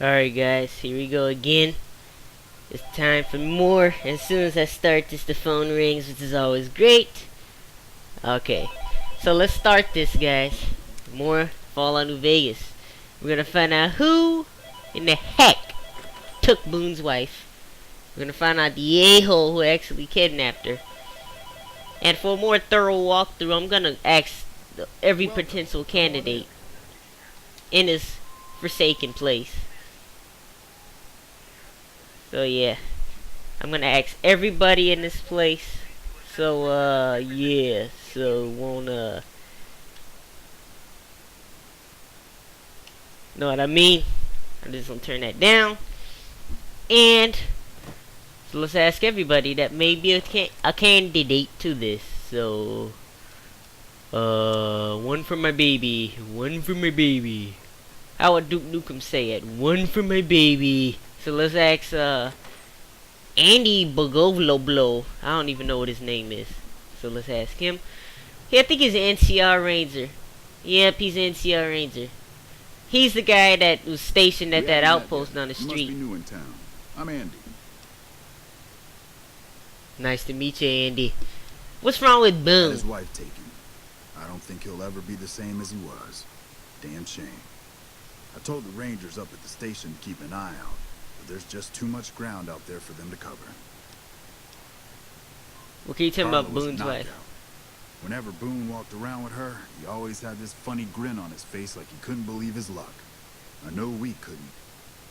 Alright guys, here we go again. It's time for more. As soon as I start this, the phone rings, which is always great. Okay, so let's start this, guys. More Fallout New Vegas. We're gonna find out who in the heck took Boone's wife. We're gonna find out the a-hole who actually kidnapped her. And for a more thorough walkthrough, I'm gonna ask every potential candidate in this forsaken place. So yeah, I'm gonna ask everybody in this place. So yeah, so wanna know what I mean? I'm just gonna turn that down, and so let's ask everybody that may be a candidate to this. So one for my baby, one for my baby. How would Duke Nukem say it? One for my baby. So let's ask Andy Bogovlo. I don't even know what his name is. So let's ask him. Yeah, I think he's an NCR Ranger. Yep, he's an NCR Ranger. He's the guy that was stationed at that outpost down the You must be street. new in town. I'm Andy. Nice to meet you, Andy. What's wrong with Had Boone? his wife taken. I don't think he'll ever be the same as he was. Damn shame. I told the rangers up at the station to keep an eye out, but there's just too much ground out there for them to cover. What can you tell me Carla about was a Boone's wife? knockout. Whenever Boone walked around with her, he always had this funny grin on his face like he couldn't believe his luck. I know we couldn't.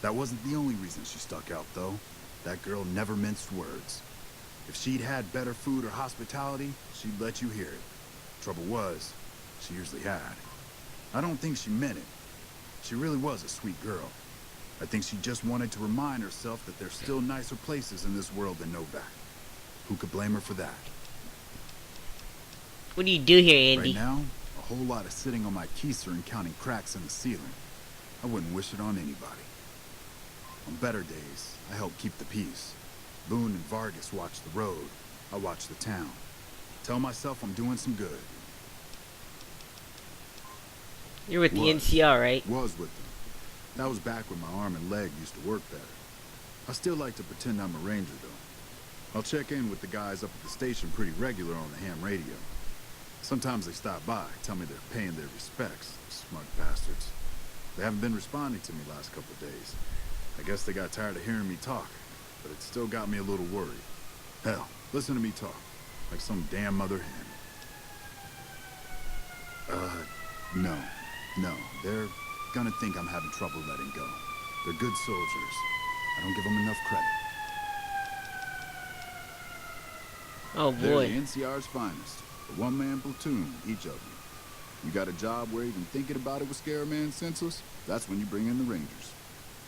That wasn't the only reason she stuck out, though. That girl never minced words. If she'd had better food or hospitality, she'd let you hear it. Trouble was, she usually had. I don't think she meant it. She really was a sweet girl. I think she just wanted to remind herself that there's still nicer places in this world than Novak. Who could blame her for that? What do you do here, Andy? Right now, a whole lot of sitting on my keister and counting cracks in the ceiling. I wouldn't wish it on anybody. On better days, I help keep the peace. Boone and Vargas watch the road. I watch the town. Tell myself I'm doing some good. You're with the Was. NCR, right? Was with them. That was back when my arm and leg used to work better. I still like to pretend I'm a ranger, though. I'll check in with the guys up at the station pretty regular on the ham radio. Sometimes they stop by, tell me they're paying their respects, smug bastards. They haven't been responding to me last couple of days. I guess they got tired of hearing me talk, but it still got me a little worried. Hell, listen to me talk, like some damn mother hen. No. They're gonna think I'm having trouble letting go. They're good soldiers. I don't give them enough credit. Oh They're boy. the NCR's finest. A one-man platoon, each of them. You got a job where even thinking about it would scare a man senseless? That's when you bring in the Rangers.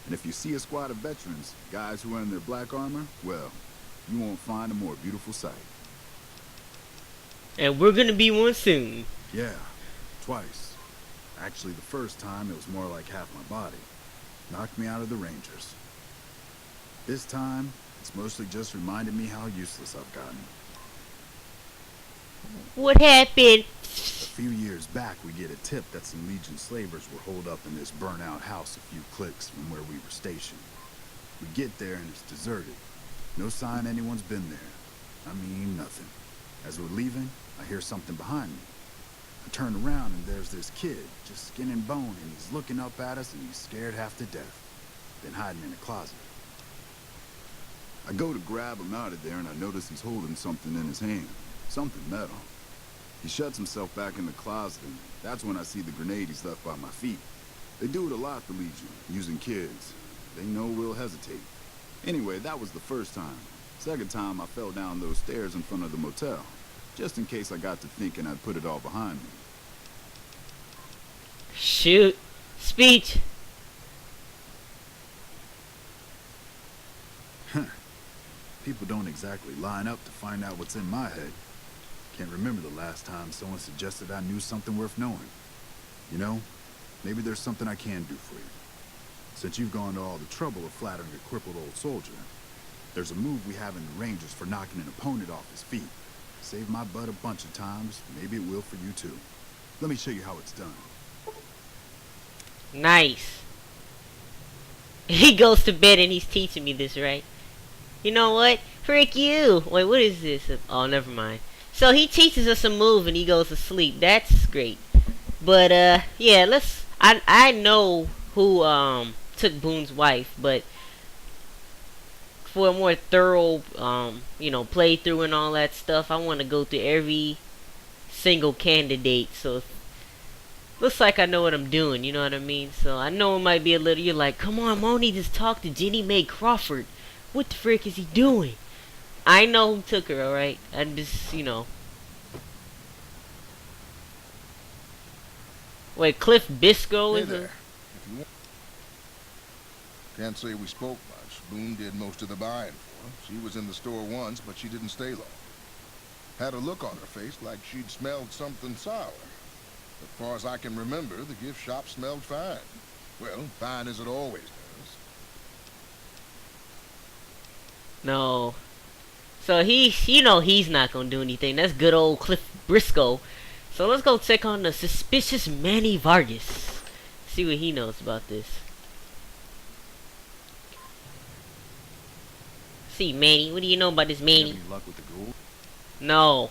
And if you see a squad of veterans, guys who are in their black armor, well, you won't find a more beautiful sight. And we're gonna be one soon. Yeah, twice. Actually, the first time it was more like half my body. Knocked me out of the Rangers. This time, it's mostly just reminded me how useless I've gotten. What happened? A few years back, we get a tip that some Legion slavers were holed up in this burnt-out house a few clicks from where we were stationed. We get there and it's deserted. No sign anyone's been there. I mean, nothing. As we're leaving, I hear something behind me. I turn around and there's this kid, just skin and bone, and he's looking up at us and he's scared half to death. Been hiding in a closet. I go to grab him out of there and I notice he's holding something in his hand. Something metal. He shuts himself back in the closet, and that's when I see the grenade he's left by my feet. They do it a lot, the Legion, using kids. They know we'll hesitate. Anyway, that was the first time. Second time, I fell down those stairs in front of the motel, just in case I got to thinking I'd put it all behind me. Shoot. Speech. People don't exactly line up to find out what's in my head. Can't remember the last time someone suggested I knew something worth knowing. You know, maybe there's something I can do for you. Since you've gone to all the trouble of flattering a crippled old soldier, there's a move we have in the Rangers for knocking an opponent off his feet. Saved my butt a bunch of times, maybe it will for you too. Let me show you how it's done. Nice. He goes to bed and he's teaching me this, right? You know what? Frick you! Wait, what is this? Oh, never mind. So he teaches us a move and he goes to sleep. That's great. But yeah, I know who took Boone's wife, but for a more thorough playthrough and all that stuff, I want to go through every single candidate. So looks like I know what I'm doing, you know what I mean? So I know it might be a little, you're like, come on, Moni, just talk to Jenny Mae Crawford. What the frick is he doing? I know who took her, alright? I'm just. Wait, Cliff Bisco Hey is there. a... If you want. Can't say we spoke much. Boone did most of the buying for her. She was in the store once, but she didn't stay long. Had a look on her face like she'd smelled something sour. As far as I can remember, the gift shop smelled fine. Well, fine as it always does. No. So he's not gonna do anything. That's good old Cliff Briscoe. So let's go check on the suspicious Manny Vargas. See what he knows about this. See, Manny, what do you know about this You Manny? have any luck with the ghoul? No.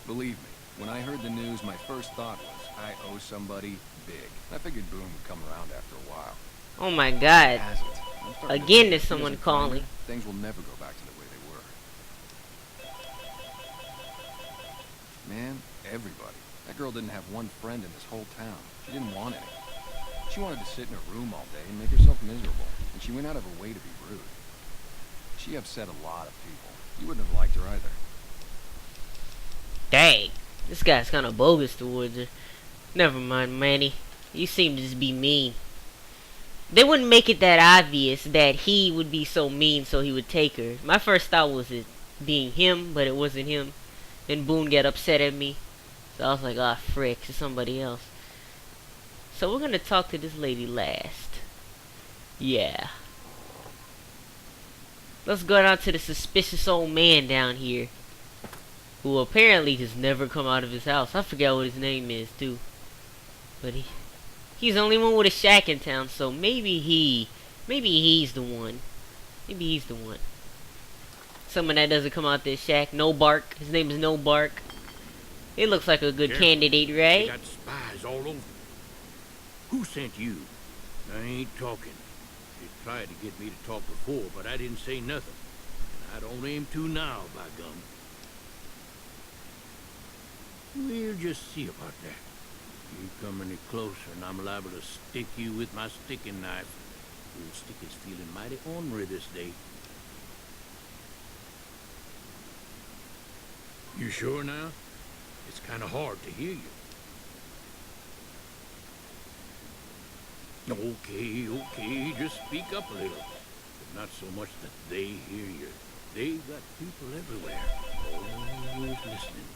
Believe me, when I heard the news, my first thought was, I owe somebody big. I figured Boone would come around after a while. Oh my It god. hasn't. I'm starting to Again, think there's if he someone doesn't find calling. her, things will never go back to the way they were. Man, everybody. That girl didn't have one friend in this whole town. She didn't want any. She wanted to sit in her room all day and make herself miserable, and she went out of her way to be rude. She upset a lot of people. You wouldn't have liked her either. Dang. This guy's kind of bogus towards her. Never mind, Manny. You seem to just be mean. They wouldn't make it that obvious that he would be so mean so he would take her. My first thought was it being him, but it wasn't him. And Boone got upset at me. So I was like, ah, frick, it's somebody else. So we're gonna talk to this lady last. Yeah. Let's go down to the suspicious old man down here, who apparently has never come out of his house. I forgot what his name is too. But he's the only one with a shack in town, so maybe he's the one. Maybe he's the one. Someone that doesn't come out this shack. No Bark. His name is No Bark. It looks like a good candidate, They right? got spies all over. Who sent you? I ain't talking. They tried to get me to talk before, but I didn't say nothing. And I don't aim to now, by gum. We'll just see about that. You come any closer and I'm liable to stick you with my sticking knife. Old stick is feeling mighty ornery this day. You sure now? It's kind of hard to hear you. Okay, just speak up a little. But not so much that they hear you. They got people everywhere, always listening.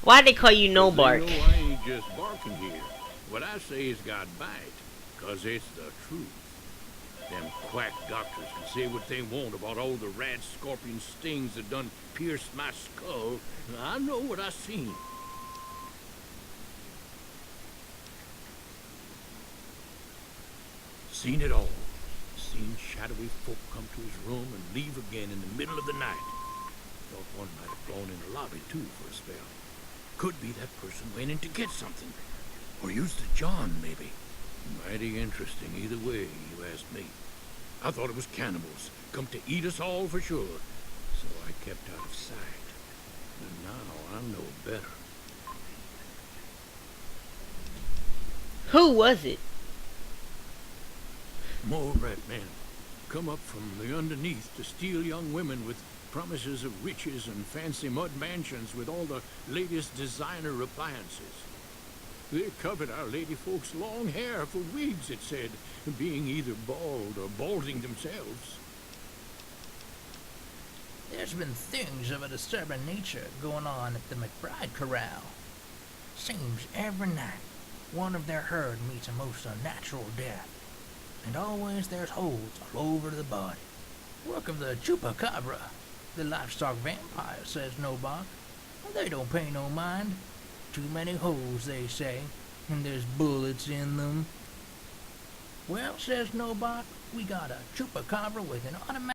Why'd they call you No 'Cause they Bark? know I ain't just barking here. What I say has got bite, 'cause it's the truth. Them quack doctors can say what they want about all the rat scorpion stings that done pierced my skull. I know what I seen. Seen it all. Seen shadowy folk come to his room and leave again in the middle of the night. Thought one might have gone in the lobby too for a spell. Could be that person went in to get something. Or used the John, maybe. Mighty interesting either way, you ask me. I thought it was cannibals, come to eat us all for sure. So I kept out of sight. And now I know better. Who was it? More rat men come up from the underneath to steal young women with promises of riches and fancy mud mansions with all the latest designer appliances. They covered our lady folks' long hair for wigs, it said, being either bald or balding themselves. There's been things of a disturbing nature going on at the McBride Corral. Seems every night one of their herd meets a most unnatural death, and always there's holes all over the body. Work of the chupacabra, the livestock vampire, says Nobach. They don't pay no mind. Too many holes, they say, and there's bullets in them. Well, says Nobot, we got a chupacabra with an automatic